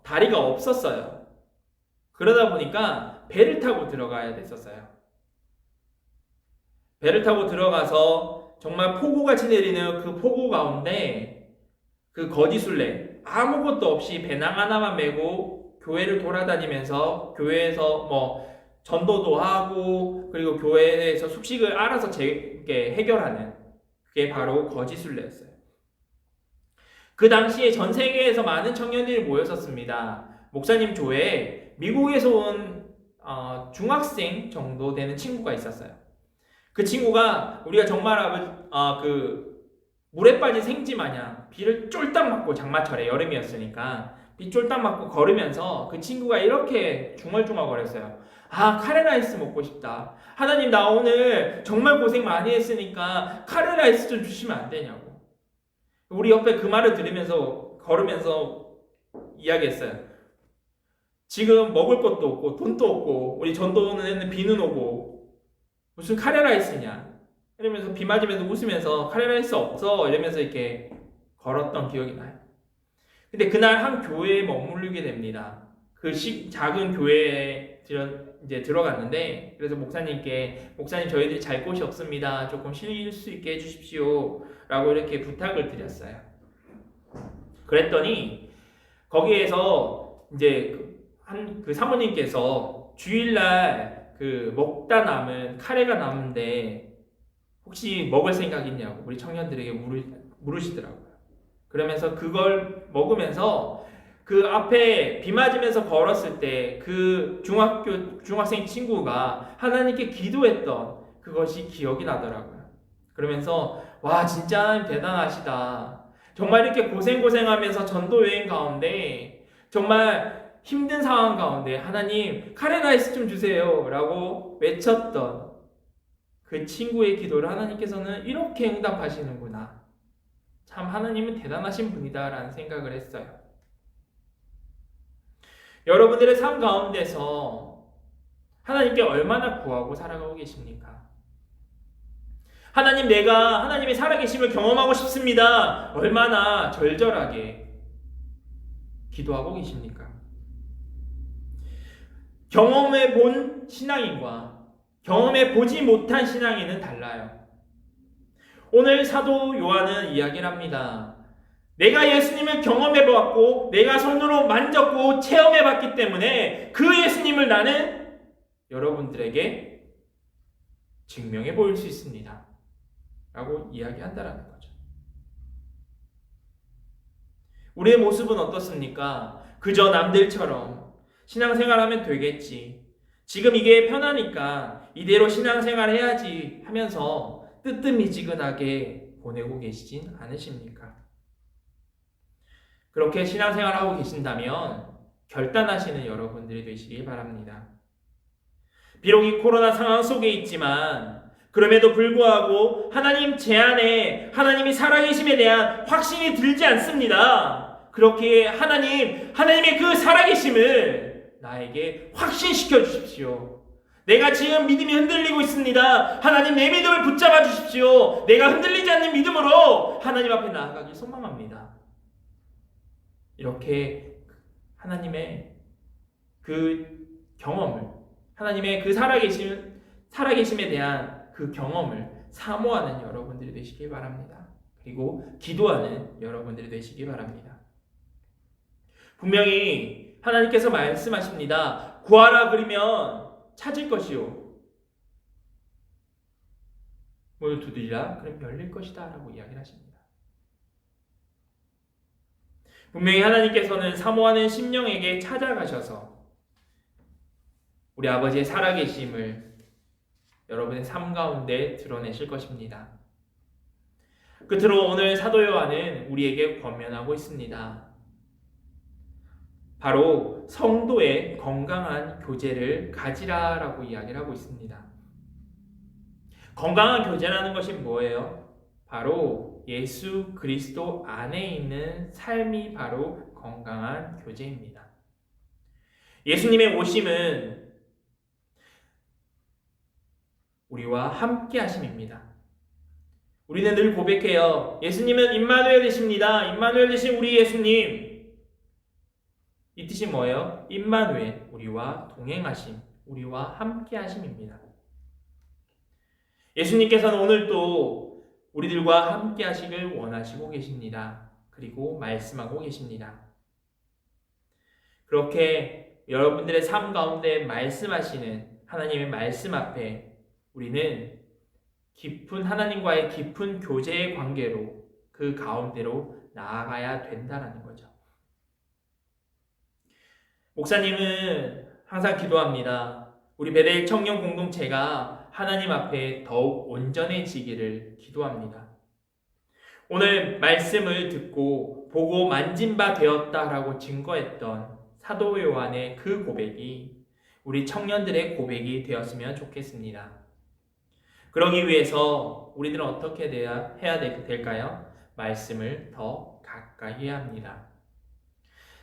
다리가 없었어요. 그러다 보니까 배를 타고 들어가야 됐었어요. 배를 타고 들어가서 정말 폭우같이 내리는 그 폭우 가운데 그 거지술래 아무것도 없이 배낭 하나만 메고 교회를 돌아다니면서 교회에서 전도도 하고 그리고 교회에서 숙식을 알아서 해결하는, 그게 바로 거지술래였어요. 그 당시에 전 세계에서 많은 청년들이 모였었습니다. 목사님 조에 미국에서 온 중학생 정도 되는 친구가 있었어요. 그 친구가 우리가 정말 물에 빠진 생쥐 마냥 비를 쫄딱 맞고, 장마철에 여름이었으니까 비 쫄딱 맞고 걸으면서 그 친구가 이렇게 중얼중얼거렸어요. 카레라이스 먹고 싶다. 하나님, 나 오늘 정말 고생 많이 했으니까 카레라이스 좀 주시면 안 되냐고. 우리 옆에 그 말을 들으면서 걸으면서 이야기했어요. 지금 먹을 것도 없고 돈도 없고 우리 전도는 했는데 비는 오고 무슨 카레라이스냐 이러면서 비 맞으면서 웃으면서 카레라이스 없어 이러면서 이렇게 걸었던 기억이 나요. 근데 그날 한 교회에 머무르게 됩니다. 그 작은 교회에 이제 들어갔는데, 그래서 목사님께, 목사님 저희들이 잘 곳이 없습니다. 조금 쉴 수 있게 해주십시오 라고 이렇게 부탁을 드렸어요. 그랬더니 거기에서 이제 그 사모님께서 주일날 그 먹다 남은 카레가 남은데 혹시 먹을 생각 있냐고 우리 청년들에게 물으시더라고요. 그러면서 그걸 먹으면서 그 앞에 비 맞으면서 걸었을 때 그 중학생 친구가 하나님께 기도했던 그것이 기억이 나더라고요. 그러면서 와, 진짜 하나님 대단하시다. 정말 이렇게 고생하면서 전도 여행 가운데 정말 힘든 상황 가운데 하나님 카레라이스 좀 주세요 라고 외쳤던 그 친구의 기도를 하나님께서는 이렇게 응답하시는구나. 참 하나님은 대단하신 분이다 라는 생각을 했어요. 여러분들의 삶 가운데서 하나님께 얼마나 구하고 살아가고 계십니까? 하나님, 내가 하나님의 살아계심을 경험하고 싶습니다. 얼마나 절절하게 기도하고 계십니까? 경험해 본 신앙인과 경험해 보지 못한 신앙인은 달라요. 오늘 사도 요한은 이야기를 합니다. 내가 예수님을 경험해 보았고 내가 손으로 만졌고 체험해 봤기 때문에 그 예수님을 나는 여러분들에게 증명해 보일 수 있습니다. 라고 이야기한다라는 거죠. 우리의 모습은 어떻습니까? 그저 남들처럼 신앙생활하면 되겠지. 지금 이게 편하니까 이대로 신앙생활 해야지 하면서 뜨뜻미지근하게 보내고 계시진 않으십니까? 그렇게 신앙생활하고 계신다면 결단하시는 여러분들이 되시기 바랍니다. 비록 이 코로나 상황 속에 있지만 그럼에도 불구하고 하나님 제 안에 하나님이 살아계심에 대한 확신이 들지 않습니다. 그렇게 하나님의 그 살아계심을 나에게 확신시켜 주십시오. 내가 지금 믿음이 흔들리고 있습니다. 하나님, 내 믿음을 붙잡아 주십시오. 내가 흔들리지 않는 믿음으로 하나님 앞에 나아가길 소망합니다. 이렇게 하나님의 그 경험을, 하나님의 그 살아계심에 대한 그 경험을 사모하는 여러분들이 되시길 바랍니다. 그리고 기도하는 여러분들이 되시길 바랍니다. 분명히 하나님께서 말씀하십니다. 구하라 그러면 찾을 것이요, 문을 두드리라 그럼 열릴 것이다 라고 이야기를 하십니다. 분명히 하나님께서는 사모하는 심령에게 찾아가셔서 우리 아버지의 살아계심을 여러분의 삶 가운데 드러내실 것입니다. 끝으로 오늘 사도 요한은 우리에게 권면하고 있습니다. 바로 성도의 건강한 교제를 가지라라고 이야기를 하고 있습니다. 건강한 교제라는 것이 뭐예요? 바로 예수 그리스도 안에 있는 삶이 바로 건강한 교제입니다. 예수님의 오심은 우리와 함께 하심입니다. 우리는 늘 고백해요. 예수님은 임마누엘 되십니다. 임마누엘 되신 우리 예수님. 이 뜻이 뭐예요? 임마누엘, 우리와 동행하심, 우리와 함께 하심입니다. 예수님께서는 오늘도 우리들과 함께 하시길 원하시고 계십니다. 그리고 말씀하고 계십니다. 그렇게 여러분들의 삶 가운데 말씀하시는 하나님의 말씀 앞에 우리는 하나님과의 깊은 교제의 관계로 그 가운데로 나아가야 된다는 거죠. 목사님은 항상 기도합니다. 우리 베델 청년 공동체가 하나님 앞에 더욱 온전해지기를 기도합니다. 오늘 말씀을 듣고 보고 만진 바 되었다라고 증거했던 사도 요한의 그 고백이 우리 청년들의 고백이 되었으면 좋겠습니다. 그러기 위해서 우리들은 어떻게 해야 될까요? 말씀을 더 가까이 해야 합니다.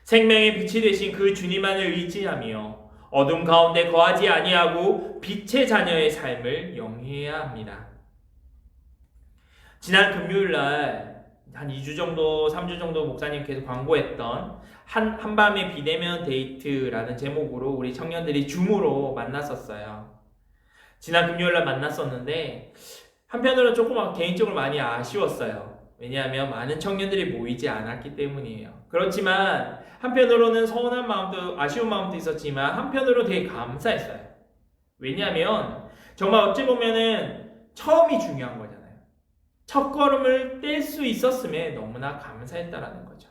생명의 빛이 되신 그 주님만을 의지하며 어둠 가운데 거하지 아니하고 빛의 자녀의 삶을 영위해야 합니다. 지난 금요일날 한 2주 정도, 3주 정도 목사님께서 광고했던 한밤의 비대면 데이트라는 제목으로 우리 청년들이 줌으로 만났었어요. 지난 금요일날 만났었는데 한편으로는 조금 개인적으로 많이 아쉬웠어요. 왜냐하면 많은 청년들이 모이지 않았기 때문이에요. 그렇지만 한편으로는 서운한 마음도, 아쉬운 마음도 있었지만 한편으로 되게 감사했어요. 왜냐하면 정말 어찌 보면은 처음이 중요한 거잖아요. 첫 걸음을 뗄 수 있었음에 너무나 감사했다라는 거죠.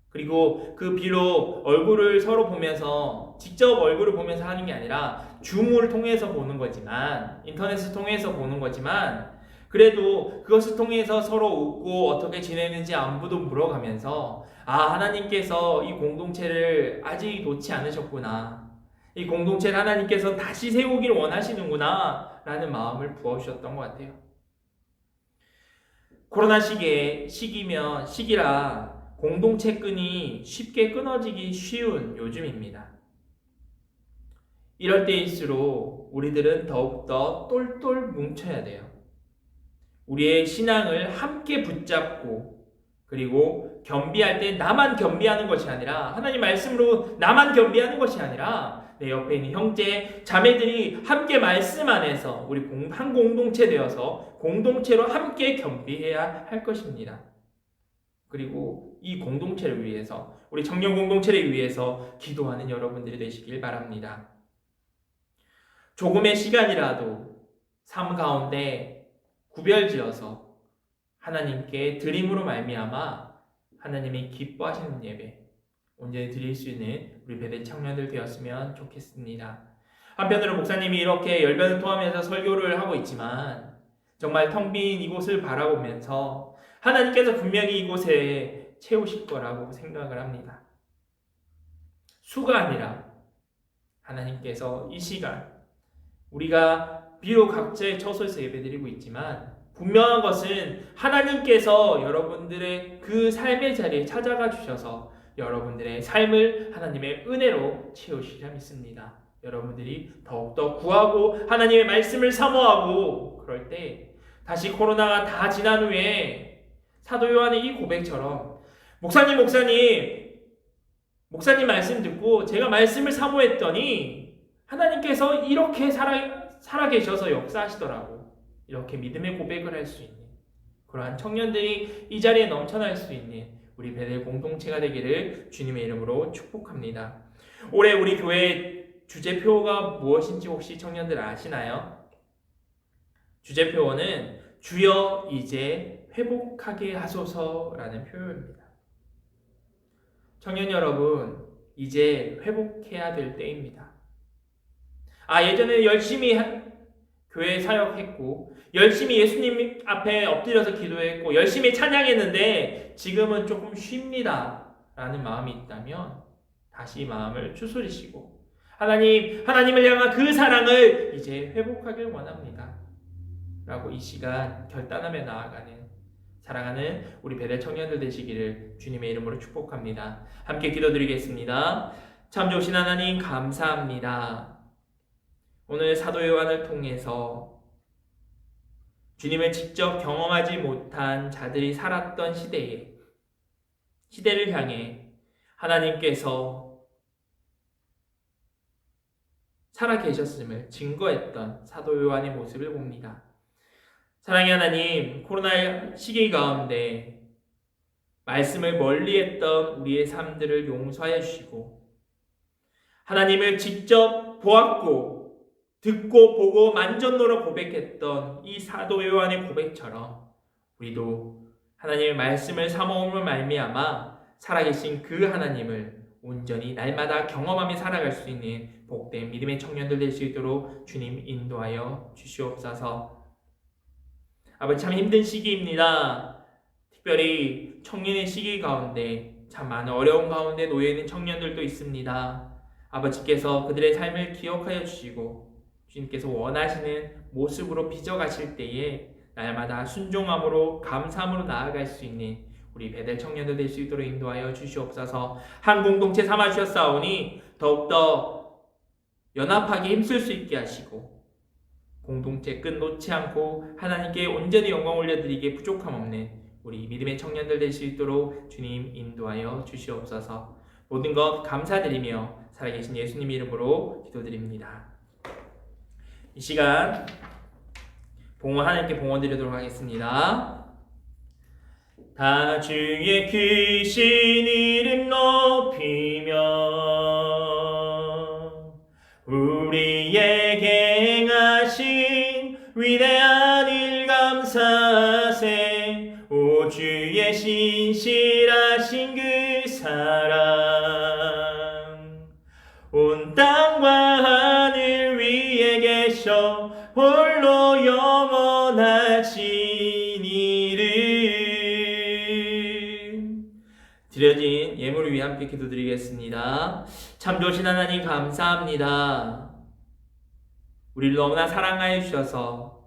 그리고 그 비록 얼굴을 서로 보면서, 직접 얼굴을 보면서 하는 게 아니라 줌을 통해서 보는 거지만, 인터넷을 통해서 보는 거지만, 그래도 그것을 통해서 서로 웃고 어떻게 지내는지 안부도 물어가면서 하나님께서 이 공동체를 아직 놓지 않으셨구나, 이 공동체를 하나님께서 다시 세우기를 원하시는구나 라는 마음을 부어주셨던 것 같아요. 코로나 시기라 공동체 끈이 쉽게 끊어지기 쉬운 요즘입니다. 이럴 때일수록 우리들은 더욱더 똘똘 뭉쳐야 돼요. 우리의 신앙을 함께 붙잡고 그리고 겸비할 때 나만 겸비하는 것이 아니라 하나님 말씀으로 나만 겸비하는 것이 아니라 내 옆에 있는 형제, 자매들이 함께 말씀 안에서 우리 한 공동체 되어서 공동체로 함께 겸비해야 할 것입니다. 그리고 이 공동체를 위해서 우리 청년 공동체를 위해서 기도하는 여러분들이 되시길 바랍니다. 조금의 시간이라도 삶 가운데 구별지어서 하나님께 드림으로 말미암아 하나님이 기뻐하시는 예배 온전히 드릴 수 있는 우리 베델 청년들 되었으면 좋겠습니다. 한편으로 목사님이 이렇게 열변을 토하면서 설교를 하고 있지만 정말 텅 빈 이곳을 바라보면서 하나님께서 분명히 이곳에 채우실 거라고 생각을 합니다. 수가 아니라 하나님께서 이 시간 우리가 비록 각자의 처소에서 예배드리고 있지만 분명한 것은 하나님께서 여러분들의 그 삶의 자리에 찾아가 주셔서 여러분들의 삶을 하나님의 은혜로 채우시리라 믿습니다. 여러분들이 더욱더 구하고 하나님의 말씀을 사모하고 그럴 때 다시 코로나가 다 지난 후에 사도 요한의 이 고백처럼 목사님 말씀 듣고 제가 말씀을 사모했더니 하나님께서 이렇게 살아계셔서 역사하시더라고. 이렇게 믿음의 고백을 할 수 있는 그러한 청년들이 이 자리에 넘쳐날 수 있는 우리 베델 공동체가 되기를 주님의 이름으로 축복합니다. 올해 우리 교회 주제표가 무엇인지 혹시 청년들 아시나요? 주제표어는 주여 이제 회복하게 하소서라는 표현입니다. 청년 여러분, 이제 회복해야 될 때입니다. 예전에 열심히 교회 사역했고 열심히 예수님 앞에 엎드려서 기도했고 열심히 찬양했는데 지금은 조금 쉽니다 라는 마음이 있다면 다시 마음을 추스리시고 하나님을 향한 그 사랑을 이제 회복하길 원합니다 라고 이 시간 결단하며 나아가는 사랑하는 우리 베델 청년들 되시기를 주님의 이름으로 축복합니다. 함께 기도드리겠습니다. 참 좋으신 하나님 감사합니다. 오늘 사도 요한을 통해서 주님을 직접 경험하지 못한 자들이 살았던 시대를 향해 하나님께서 살아계셨음을 증거했던 사도 요한의 모습을 봅니다. 사랑의 하나님, 코로나 시기 가운데 말씀을 멀리했던 우리의 삶들을 용서하여 주시고 하나님을 직접 보았고 듣고 보고 만전노로 고백했던 이 사도 요한의 고백처럼 우리도 하나님의 말씀을 사모함으로 말미암아 살아계신 그 하나님을 온전히 날마다 경험하며 살아갈 수 있는 복된 믿음의 청년들 될 수 있도록 주님 인도하여 주시옵소서. 아버지, 참 힘든 시기입니다. 특별히 청년의 시기 가운데 참 많은 어려운 가운데 놓여 있는 청년들도 있습니다. 아버지께서 그들의 삶을 기억하여 주시고 주님께서 원하시는 모습으로 빚어가실 때에 날마다 순종함으로 감사함으로 나아갈 수 있는 우리 베델 청년들 될 수 있도록 인도하여 주시옵소서. 한 공동체 삼아 주셨사오니 더욱더 연합하게 힘쓸 수 있게 하시고 공동체 끝 놓지 않고 하나님께 온전히 영광 올려드리기에 부족함 없는 우리 믿음의 청년들 될 수 있도록 주님 인도하여 주시옵소서. 모든 것 감사드리며 살아계신 예수님 이름으로 기도드립니다. 이 시간 하나님께 봉헌 드리도록 하겠습니다. 다 주의 크신 이름 높이며 우리에게 행하신 위대한 일 감사하세. 오 주의 신실하신 그 사랑 온 땅과 하늘 위에 계셔 홀로 영원하신 이름. 드려진 예물을 위해 함께 기도드리겠습니다. 참 좋으신 하나님 감사합니다. 우리를 너무나 사랑하여 주셔서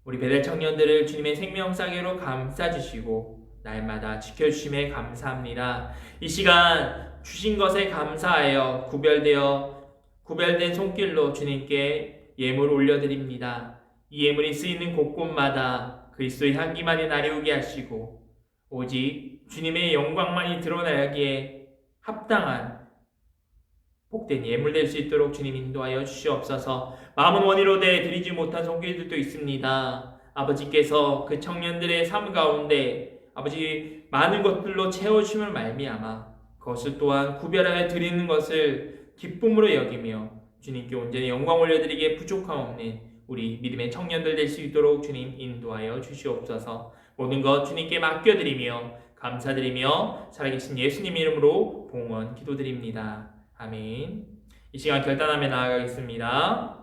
우리 베델 청년들을 주님의 생명싸개로 감싸주시고 날마다 지켜주심에 감사합니다. 이 시간 주신 것에 감사하여 구별된 손길로 주님께 예물을 올려드립니다. 이 예물이 쓰이는 곳곳마다 그리스도의 향기만이 나려오게 하시고 오직 주님의 영광만이 드러나기에 합당한 복된 예물 될 수 있도록 주님 인도하여 주시옵소서. 마음은 원이로되 드리지 못한 손길들도 있습니다. 아버지께서 그 청년들의 삶 가운데 아버지 많은 것들로 채워주심을 말미암아 그것을 또한 구별하여 드리는 것을 기쁨으로 여기며 주님께 온전히 영광 올려드리기에 부족함 없는 우리 믿음의 청년들 될 수 있도록 주님 인도하여 주시옵소서. 모든 것 주님께 맡겨드리며 감사드리며 살아계신 예수님 이름으로 봉헌 기도드립니다. 아멘. 이 시간 결단하며 나아가겠습니다.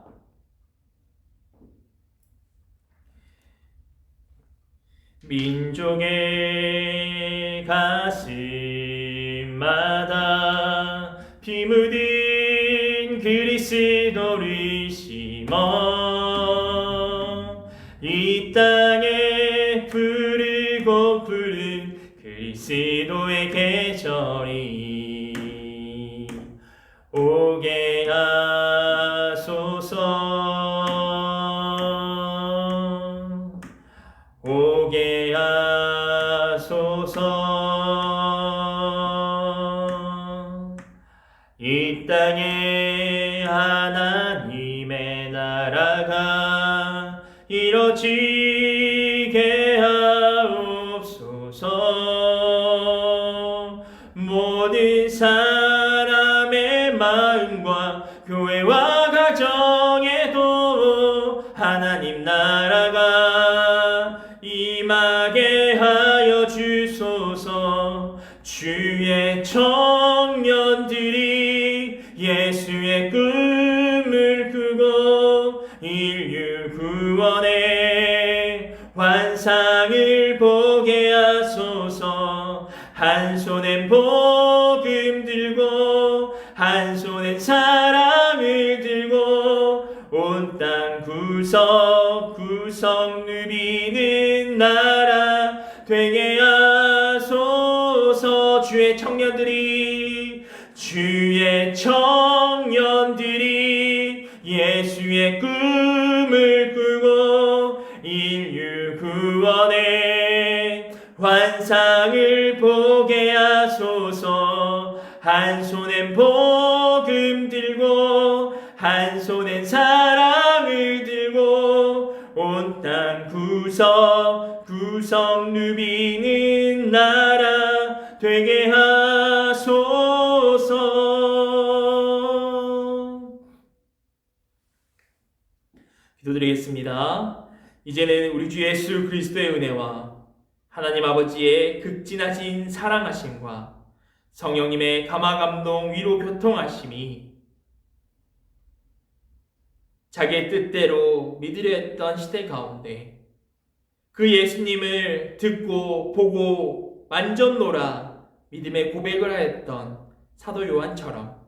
민족의 가슴마다 피 묻은 그리스도를 심어 이 땅에 부르고 부른 그리스도의 계절이 오게 하소서. 오게 하소서. 이 땅에 하나님의 나라가 이뤄지게 하옵소서. 모든 사람의 마음과 교회와 가정에도 하나님 나라가 임하게 하여 주소서. 주의 청년들이 예수의 꿈을 꾸고 인류 구원의 환상을 보게 하소서. 한 손엔 복음 들고 한 손엔 사랑을 들고 온 땅 구석구석 누비는 나라 되게 하소서. 주의 청년들이 예수의 꿈을 꾸고 인류 구원의 환상을 보게 하소서. 한 손엔 복음 들고 한 손엔 사랑을 들고 온 땅 구석구석 누비는 나라 되게 하소서. 기도드리겠습니다. 이제는 우리 주 예수 그리스도의 은혜와 하나님 아버지의 극진하신 사랑하심과 성령님의 감화감동 위로 교통하심이 자기의 뜻대로 믿으려 했던 시대 가운데 그 예수님을 듣고 보고 만졌노라 믿음의 고백을 하였던 사도 요한처럼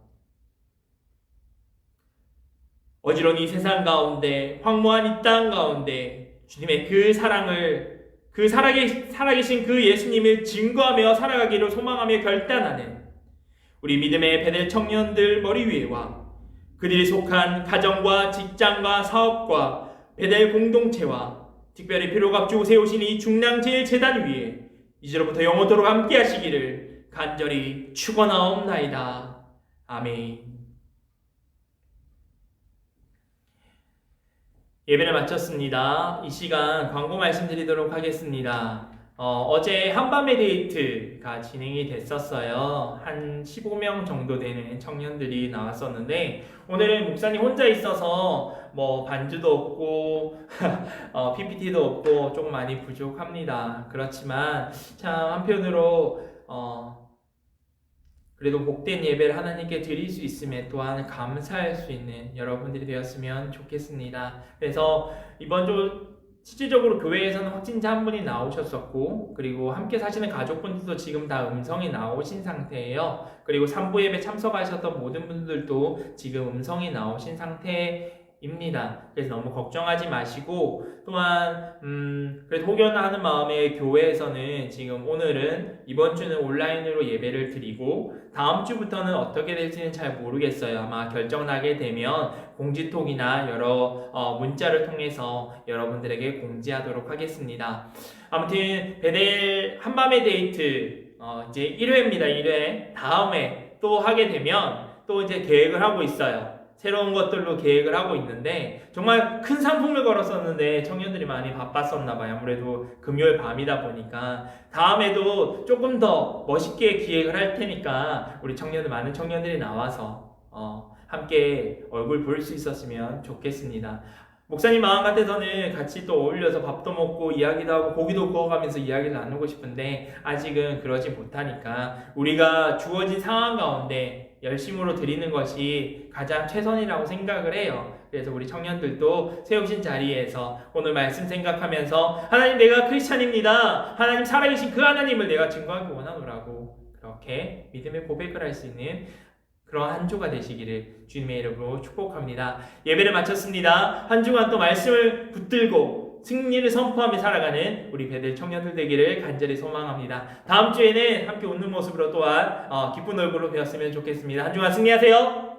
어지러운 이 세상 가운데 황무한 이 땅 가운데 주님의 그 사랑을 그 살아계신 그 예수님을 증거하며 살아가기를 소망하며 결단하는 우리 믿음의 베델 청년들 머리 위에와 그들이 속한 가정과 직장과 사업과 베델 공동체와 특별히 필요갑주고 세우신 이 중랑제일재단 위에 이제로부터 영원토록 함께 하시기를 간절히 축원하옵나이다. 아멘. 예배를 마쳤습니다. 이 시간 광고 말씀드리도록 하겠습니다. 어제 한밤의 데이트가 진행이 됐었어요. 한 15명 정도 되는 청년들이 나왔었는데 오늘은 목사님 혼자 있어서 뭐 반주도 없고 PPT도 없고 좀 많이 부족합니다. 그렇지만 참 한편으로 그래도 복된 예배를 하나님께 드릴 수 있음에 또한 감사할 수 있는 여러분들이 되었으면 좋겠습니다. 그래서 이번 주 실질적으로 교회에서는 확진자 한 분이 나오셨었고 그리고 함께 사시는 가족분들도 지금 다 음성이 나오신 상태예요. 그리고 3부 예배 참석하셨던 모든 분들도 지금 음성이 나오신 상태에 입니다. 그래서 너무 걱정하지 마시고 또한 그래도 혹여나 하는 마음에 교회에서는 지금 오늘은 이번 주는 온라인으로 예배를 드리고 다음 주부터는 어떻게 될지는 잘 모르겠어요. 아마 결정나게 되면 공지톡이나 여러 문자를 통해서 여러분들에게 공지하도록 하겠습니다. 아무튼 베델 한밤의 데이트 이제 1회입니다. 1회 다음에 또 하게 되면 또 이제 계획을 하고 있어요. 새로운 것들로 계획을 하고 있는데 정말 큰 상품을 걸었었는데 청년들이 많이 바빴었나 봐요. 아무래도 금요일 밤이다 보니까 다음에도 조금 더 멋있게 기획을 할 테니까 우리 청년들 많은 청년들이 나와서 함께 얼굴 볼 수 있었으면 좋겠습니다. 목사님 마음 같아서는 같이 또 어울려서 밥도 먹고 이야기도 하고 고기도 구워가면서 이야기를 나누고 싶은데 아직은 그러지 못하니까 우리가 주어진 상황 가운데 열심으로 드리는 것이 가장 최선이라고 생각을 해요. 그래서 우리 청년들도 세우신 자리에서 오늘 말씀 생각하면서 하나님 내가 크리스찬입니다. 하나님 살아계신 그 하나님을 내가 증거하기 원하노라고 그렇게 믿음의 고백을 할 수 있는 그런 한 주가 되시기를 주님의 이름으로 축복합니다. 예배를 마쳤습니다. 한 주간 또 말씀을 붙들고 승리를 선포하며 살아가는 우리 베델 청년들 되기를 간절히 소망합니다. 다음 주에는 함께 웃는 모습으로 또한 기쁜 얼굴로 뵈었으면 좋겠습니다. 한 주간 승리하세요.